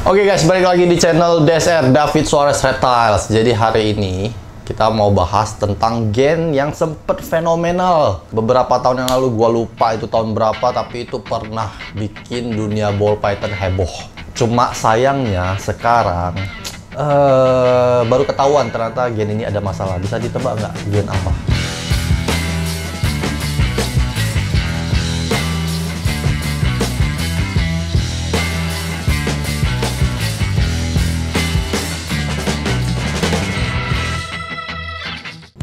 Oke guys, balik lagi di channel DSR David Suarez Reptiles. Jadi hari ini kita mau bahas tentang gen yang sempet fenomenal beberapa tahun yang lalu. Gua lupa itu tahun berapa, tapi itu pernah bikin dunia ball python heboh. Cuma sayangnya sekarang baru ketahuan ternyata gen ini ada masalah. Bisa ditebak nggak gen apa?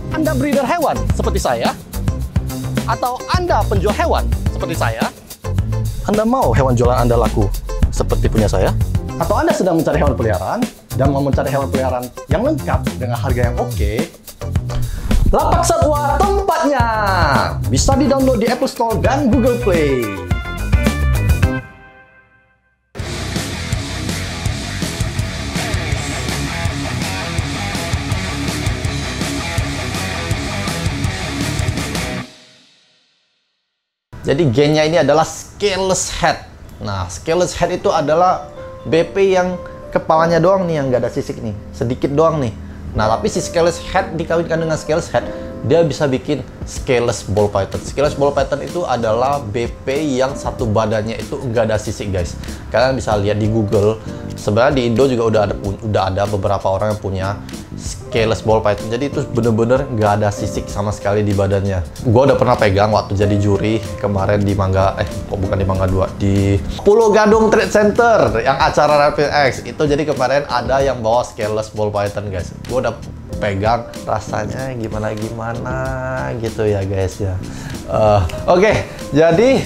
Anda breeder hewan seperti saya? Atau Anda penjual hewan seperti saya? Anda mau hewan jualan Anda laku seperti punya saya? Atau Anda sedang mencari hewan peliharaan dan mau mencari hewan peliharaan yang lengkap dengan harga yang oke? Lapak Satwa tempatnya! Bisa di-download di Apple Store dan Google Play. Jadi gennya ini adalah scaleless head. Nah, scaleless head itu adalah BP yang kepalanya doang nih yang nggak ada sisik nih, sedikit doang nih. Nah, tapi si scaleless head dikawinkan dengan scaleless head, dia bisa bikin scaleless ball python. Scaleless ball python itu adalah BP yang satu badannya itu nggak ada sisik, guys. Kalian bisa lihat di Google. Sebenarnya di Indo juga udah ada beberapa orang yang punya scaleless ball python. Jadi itu bener-bener nggak ada sisik sama sekali di badannya. Gue udah pernah pegang waktu jadi juri kemarin di Mangga, bukan di Mangga 2, di Pulau Gadung Trade Center yang acara Rapid X. Itu jadi kemarin ada yang bawa scaleless ball python, guys. Gue udah pegang, rasanya gimana gitu ya, guys ya. Oke, jadi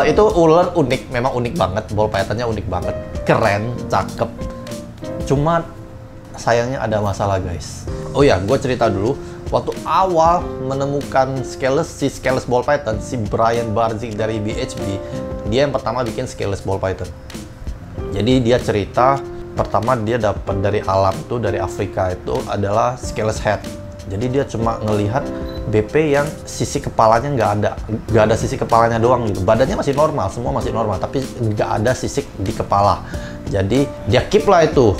itu ular unik, memang unik banget, ball pythonnya unik banget, keren, cakep. Cuma sayangnya ada masalah, guys. Oh ya, gue cerita dulu. Waktu awal menemukan si scaleless ball python, si Brian Barzik dari BHB, dia yang pertama bikin scaleless ball python. Jadi dia cerita, pertama dia dapat dari alam tuh, dari Afrika itu adalah scaleless head. Jadi dia cuma ngelihat BP yang sisi kepalanya nggak ada sisi kepalanya doang gitu. Badannya masih normal, semua masih normal, tapi nggak ada sisik di kepala. Jadi dia keep lah itu.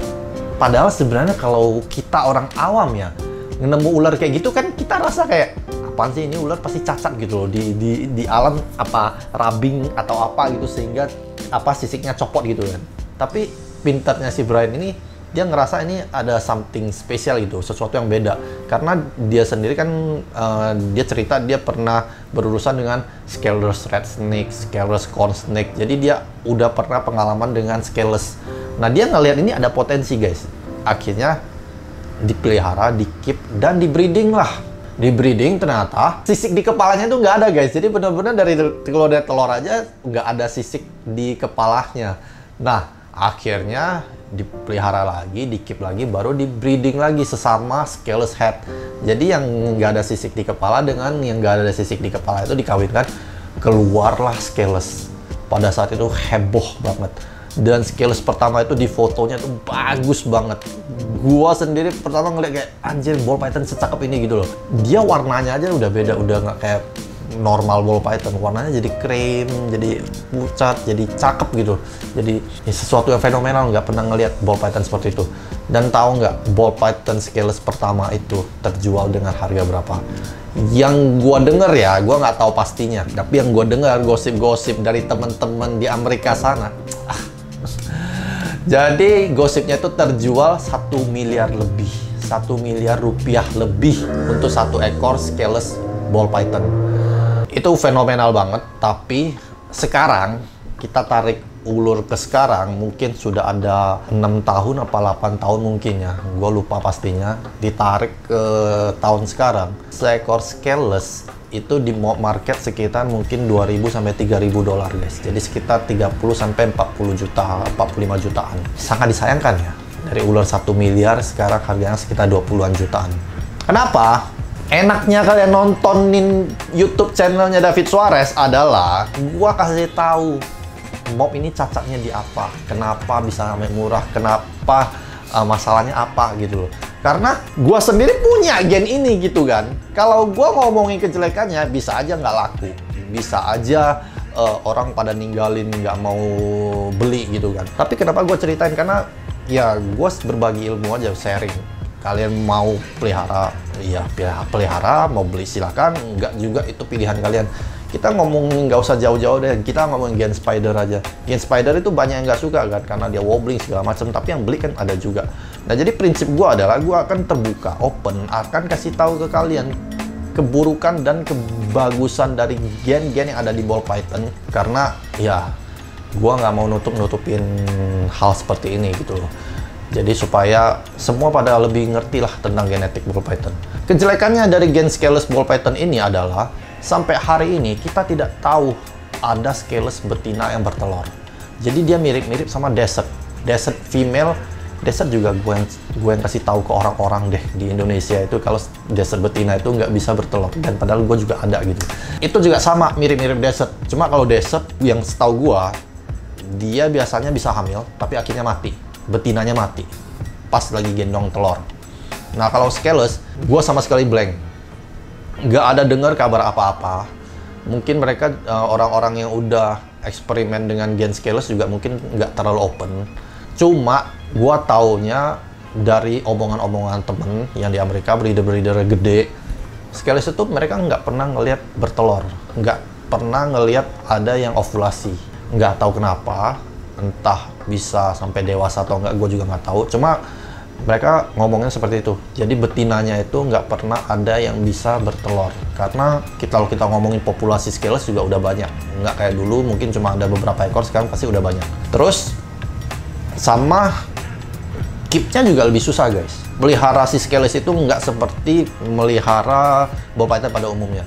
Padahal sebenarnya kalau kita orang awam ya, nemu ular kayak gitu kan kita rasa kayak, apaan sih ini ular pasti cacat gitu loh. Di alam apa rubbing atau apa gitu sehingga apa sisiknya copot gitu kan. Tapi pintarnya si Brian ini, dia ngerasa ini ada something spesial gitu, sesuatu yang beda. Karena dia sendiri kan, dia cerita dia pernah berurusan dengan scaleless red snake, scaleless corn snake. Jadi dia udah pernah pengalaman dengan scaleless. Nah, dia ngelihat ini ada potensi, guys. Akhirnya dipelihara, di-keep, dan di-breeding lah. Di-breeding ternyata sisik di kepalanya itu nggak ada, guys. Jadi benar-benar dari telur aja nggak ada sisik di kepalanya. Nah, akhirnya dipelihara lagi, di-keep lagi, baru di-breeding lagi sesama scaleless head. Jadi yang nggak ada sisik di kepala dengan yang nggak ada sisik di kepala itu dikawinkan, keluarlah scaleless. Pada saat itu heboh banget. Dan scaleless pertama itu di fotonya tuh bagus banget. Gua sendiri pertama ngeliat kayak, anjir, ball python secakep ini gitu loh. Dia warnanya aja udah beda, udah nggak kayak normal ball python. Warnanya jadi krem, jadi pucat, jadi cakep gitu. Jadi ya, sesuatu yang fenomenal, nggak pernah ngeliat ball python seperti itu. Dan tahu nggak, ball python scaleless pertama itu terjual dengan harga berapa? Yang gua denger ya, gua nggak tahu pastinya, tapi yang gua dengar gosip-gosip dari teman-teman di Amerika sana. Jadi gosipnya itu terjual 1 miliar lebih, 1 miliar rupiah lebih untuk satu ekor scaleless ball python. Itu fenomenal banget. Tapi sekarang kita tarik ulur ke sekarang, mungkin sudah ada 6 tahun apa 8 tahun mungkin ya, gue lupa pastinya. Ditarik ke tahun sekarang, seekor scaleless itu di market sekitar mungkin 2.000 sampai 3.000 dolar, guys. Jadi sekitar 30 sampai 40 juta, 45 jutaan. Sangat disayangkan ya, dari ular 1 miliar sekarang harganya sekitar 20-an jutaan. Kenapa? Enaknya kalian nontonin YouTube channelnya David Suarez adalah gua kasih tahu mob ini cacatnya di apa, kenapa bisa sampai murah, kenapa masalahnya apa gitu loh. Karena gua sendiri punya gen ini gitu kan. Kalau gua ngomongin kejelekannya bisa aja nggak laku, bisa aja orang pada ninggalin, nggak mau beli gitu kan. Tapi kenapa gue ceritain? Karena ya gue berbagi ilmu aja, sharing. Kalian mau pelihara, ya pelihara, mau beli silakan, nggak juga itu pilihan kalian. Kita ngomong nggak usah jauh-jauh deh, kita ngomong Gen Spider aja. Gen Spider itu banyak yang nggak suka kan, karena dia wobbling segala macam, tapi yang beli kan ada juga. Nah jadi prinsip gue adalah gue akan terbuka, open, akan kasih tahu ke kalian keburukan dan kebagusan dari gen-gen yang ada di ball python, karena ya gua nggak mau nutupin hal seperti ini gitu loh. Jadi supaya semua pada lebih ngerti lah tentang genetik ball python. Kejelekannya dari gen scaleless ball python ini adalah sampai hari ini kita tidak tahu ada scaleless betina yang bertelur. Jadi dia mirip-mirip sama desert female. Desert juga gue yang kasih tahu ke orang-orang deh di Indonesia itu kalau desert betina itu nggak bisa bertelur, dan padahal gue juga ada gitu. Itu juga sama mirip-mirip desert, cuma kalau desert yang setahu gue dia biasanya bisa hamil tapi akhirnya mati, betinanya mati pas lagi gendong telur. Nah kalau scaleless gue sama sekali blank, nggak ada dengar kabar apa-apa. Mungkin mereka orang-orang yang udah eksperimen dengan gen scaleless juga mungkin nggak terlalu open. Cuma gua taunya dari omongan-omongan temen yang di Amerika, breeder-breeder gede, scaleless itu mereka nggak pernah ngelihat bertelur, nggak pernah ngelihat ada yang ovulasi. Nggak tahu kenapa, entah bisa sampai dewasa atau nggak, gue juga nggak tahu. Cuma mereka ngomongnya seperti itu. Jadi betinanya itu nggak pernah ada yang bisa bertelur, karena kalau kita ngomongin populasi scaleless juga udah banyak, nggak kayak dulu mungkin cuma ada beberapa ekor, sekarang pasti udah banyak. Terus sama keep-nya juga lebih susah guys. Melihara si scaleless itu nggak seperti melihara ball python pada umumnya.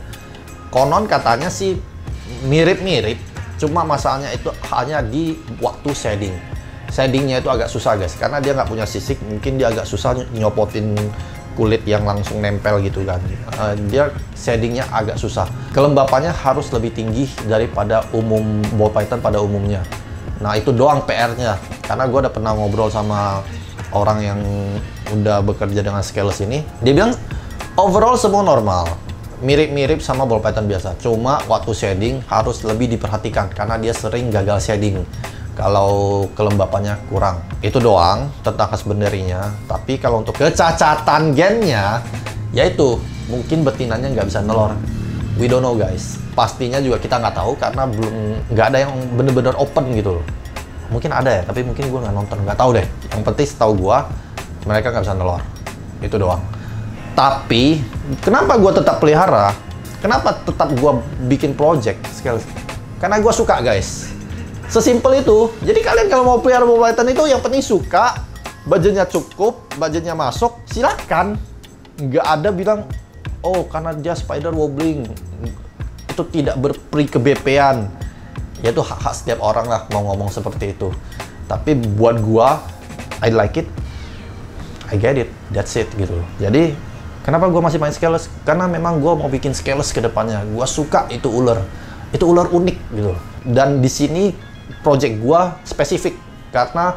Konon katanya sih mirip-mirip, cuma masalahnya itu hanya di waktu shedding. Sheddingnya itu agak susah guys, karena dia nggak punya sisik, mungkin dia agak susah nyopotin kulit yang langsung nempel gitu kan. Dia sheddingnya agak susah. Kelembapannya harus lebih tinggi daripada umum ball python pada umumnya. Nah itu doang PR-nya, karena gue udah pernah ngobrol sama orang yang udah bekerja dengan scaleless ini. Dia bilang overall semua normal, mirip-mirip sama ball python biasa. Cuma waktu shedding harus lebih diperhatikan, karena dia sering gagal shedding kalau kelembapannya kurang. Itu doang tentang khas benerinya. Tapi kalau untuk kecacatan gennya, yaitu mungkin betinanya nggak bisa nelor. We don't know guys. Pastinya juga kita nggak tahu, karena nggak ada yang bener-bener open gitu loh. Mungkin ada ya, tapi mungkin gue nggak nonton, nggak tahu deh. Yang penting setahu gue mereka nggak bisa nelor. Itu doang. Tapi kenapa gue tetap pelihara? Kenapa tetap gue bikin project scaleless? Karena gue suka guys. Sesimpel itu. Jadi kalian kalau mau pelihara ball python itu yang penting suka, budgetnya cukup, budgetnya masuk, silakan. Nggak ada bilang, oh karena dia spider wobbling, itu tidak berperi kebepean. Ya itu hak-hak setiap orang lah mau ngomong seperti itu. Tapi buat gua, I like it, I get it, that's it gitu. Jadi kenapa gua masih main scaleless? Karena memang gua mau bikin scaleless ke depannya. Gua suka itu ular unik gitu. Dan di sini project gua spesifik karena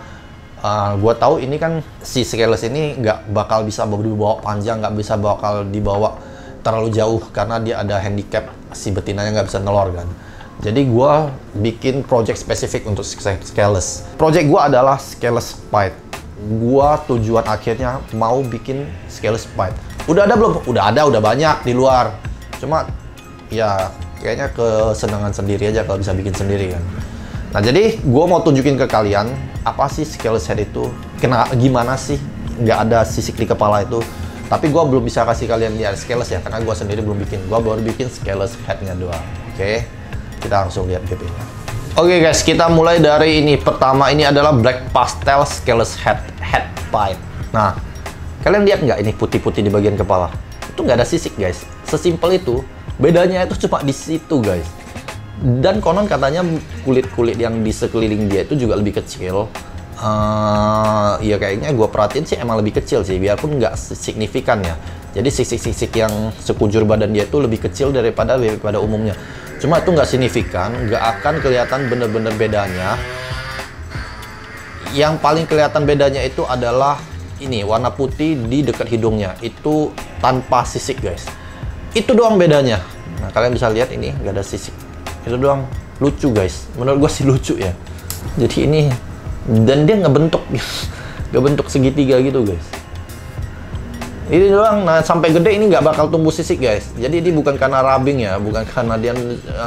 gua tahu ini kan si scaleless ini nggak bakal bisa dibawa panjang, nggak bisa bakal dibawa terlalu jauh karena dia ada handicap, si betinanya nggak bisa nelor kan. Jadi gua bikin project spesifik untuk scaleless. Project gua adalah scaleless pied. Gua tujuan akhirnya mau bikin scaleless pied. Udah ada belum? Udah ada, udah banyak di luar. Cuma ya kayaknya kesenangan sendiri aja kalau bisa bikin sendiri kan. Nah jadi gue mau tunjukin ke kalian apa sih scaleless head itu, gimana sih nggak ada sisik di kepala itu. Tapi gue belum bisa kasih kalian lihat scaleless ya, karena gue sendiri belum bikin. Gue baru bikin scaleless headnya doang. Oke, kita langsung lihat BP-nya. Oke guys, kita mulai dari ini. Pertama ini adalah black pastel scaleless head pied. Nah, kalian lihat nggak ini putih-putih di bagian kepala? Itu nggak ada sisik guys. Sesimpel itu. Bedanya itu cuma di situ guys. Dan konon katanya kulit-kulit yang di sekeliling dia itu juga lebih kecil. Ya kayaknya gue perhatiin sih emang lebih kecil sih, biarpun nggak signifikan ya. Jadi sisik-sisik yang sekujur badan dia itu lebih kecil daripada umumnya. Cuma itu nggak signifikan, nggak akan kelihatan bener-bener bedanya. Yang paling kelihatan bedanya itu adalah ini, warna putih di dekat hidungnya. Itu tanpa sisik guys. Itu doang bedanya. Nah kalian bisa lihat ini nggak ada sisik. Itu doang lucu guys, menurut gua sih lucu ya. Jadi ini, dan dia nggak bentuk segitiga gitu guys. Ini doang. Nah, sampai gede ini nggak bakal tumbuh sisik guys. Jadi ini bukan karena rubbing ya, bukan karena dia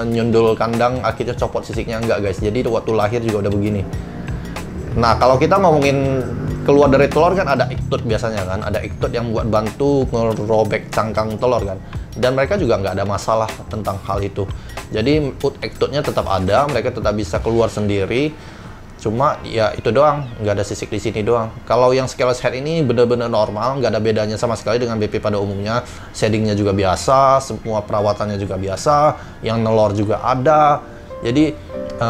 nyundul kandang akhirnya copot sisiknya, enggak guys. Jadi waktu lahir juga udah begini. Nah, kalau kita ngomongin keluar dari telur kan ada iktut biasanya kan, ada iktut yang buat bantu ngerobek cangkang telur kan. Dan mereka juga nggak ada masalah tentang hal itu. Jadi iktutnya tetap ada, mereka tetap bisa keluar sendiri. Cuma ya itu doang, nggak ada sisik di sini doang. Kalau yang scaleless head ini benar-benar normal, nggak ada bedanya sama sekali dengan BP pada umumnya. Shadingnya juga biasa, semua perawatannya juga biasa, yang nelor juga ada. Jadi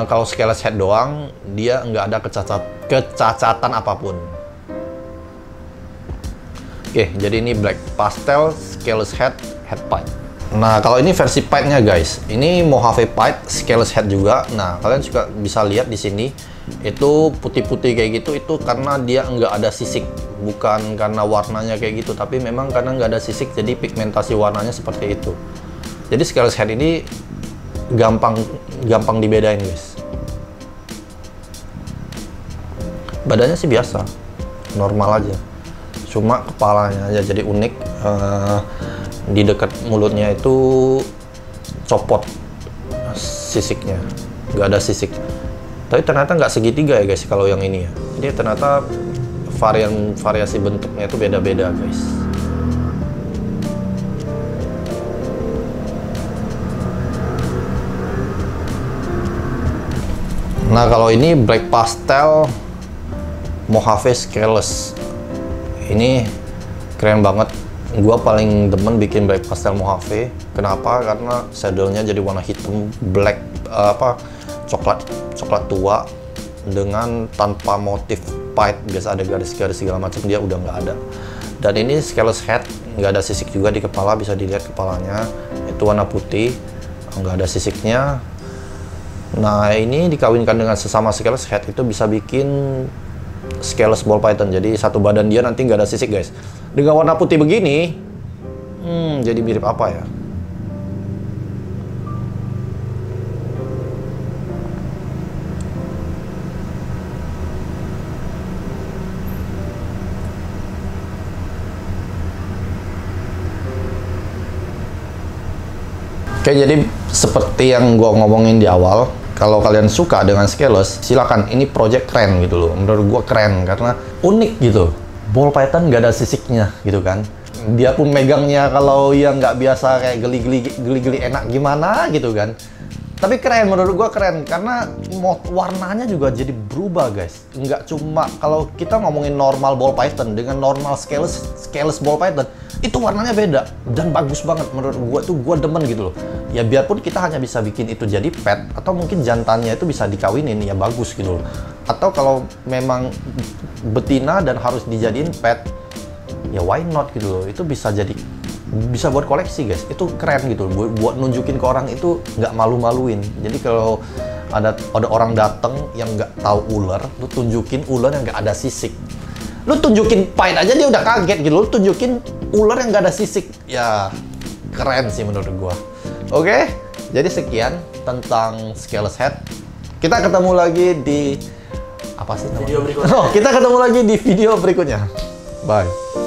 kalau scaleless head doang, dia nggak ada kecacatan apapun. Oke, jadi ini black pastel scaleless head pipe. Nah, kalau ini versi pipe-nya guys, ini Mojave pipe scaleless head juga. Nah, kalian juga bisa lihat di sini. Itu putih-putih kayak gitu, itu karena dia nggak ada sisik, bukan karena warnanya kayak gitu, tapi memang karena nggak ada sisik, jadi pigmentasi warnanya seperti itu. Jadi scaleless head ini gampang dibedain guys. Badannya sih biasa, normal aja, cuma kepalanya aja jadi unik. Di dekat mulutnya itu copot sisiknya, nggak ada sisik. Tapi ternyata nggak segitiga ya guys kalau yang ini ya. Jadi ternyata variasi bentuknya itu beda-beda guys. Nah, kalau ini black pastel Mojave scaleless. Ini keren banget. Gua paling demen bikin black pastel Mojave. Kenapa? Karena saddle-nya jadi warna hitam, black coklat tua dengan tanpa motif pipe. Biasa ada garis-garis segala macam, dia udah nggak ada. Dan ini scaleless head, nggak ada sisik juga di kepala, bisa dilihat kepalanya itu warna putih, nggak ada sisiknya. Nah, ini dikawinkan dengan sesama scaleless head itu bisa bikin scaleless ball python. Jadi satu badan dia nanti nggak ada sisik guys. Dengan warna putih begini, jadi mirip apa ya? Oke, jadi seperti yang gua ngomongin di awal, kalau kalian suka dengan scaleless, silakan. Ini project keren gitu loh. Menurut gua keren karena unik gitu. Ball python nggak ada sisiknya gitu kan. Dia pun megangnya kalau yang nggak biasa kayak geli-geli enak gimana gitu kan. Tapi keren, menurut gua keren karena warnanya juga jadi berubah guys. Nggak cuma kalau kita ngomongin normal ball python dengan normal scaleless ball python, itu warnanya beda dan bagus banget menurut gua tuh. Gua demen gitu loh. Ya biarpun kita hanya bisa bikin itu jadi pet, atau mungkin jantannya itu bisa dikawinin, ya bagus gitu loh. Atau kalau memang betina dan harus dijadiin pet, ya why not gitu loh. Itu bisa buat koleksi guys. Itu keren gitu loh. Buat nunjukin ke orang itu nggak malu-maluin. Jadi kalau ada orang dateng yang nggak tahu ular, lu tunjukin ular yang nggak ada sisik. Lu tunjukin pait aja dia udah kaget gitu. Lu tunjukin ular yang nggak ada sisik, ya keren sih menurut gua. Oke, jadi sekian tentang scaleless head. Kita ketemu lagi di apa sih namanya? Video berikutnya. Oh, kita ketemu lagi di video berikutnya. Bye.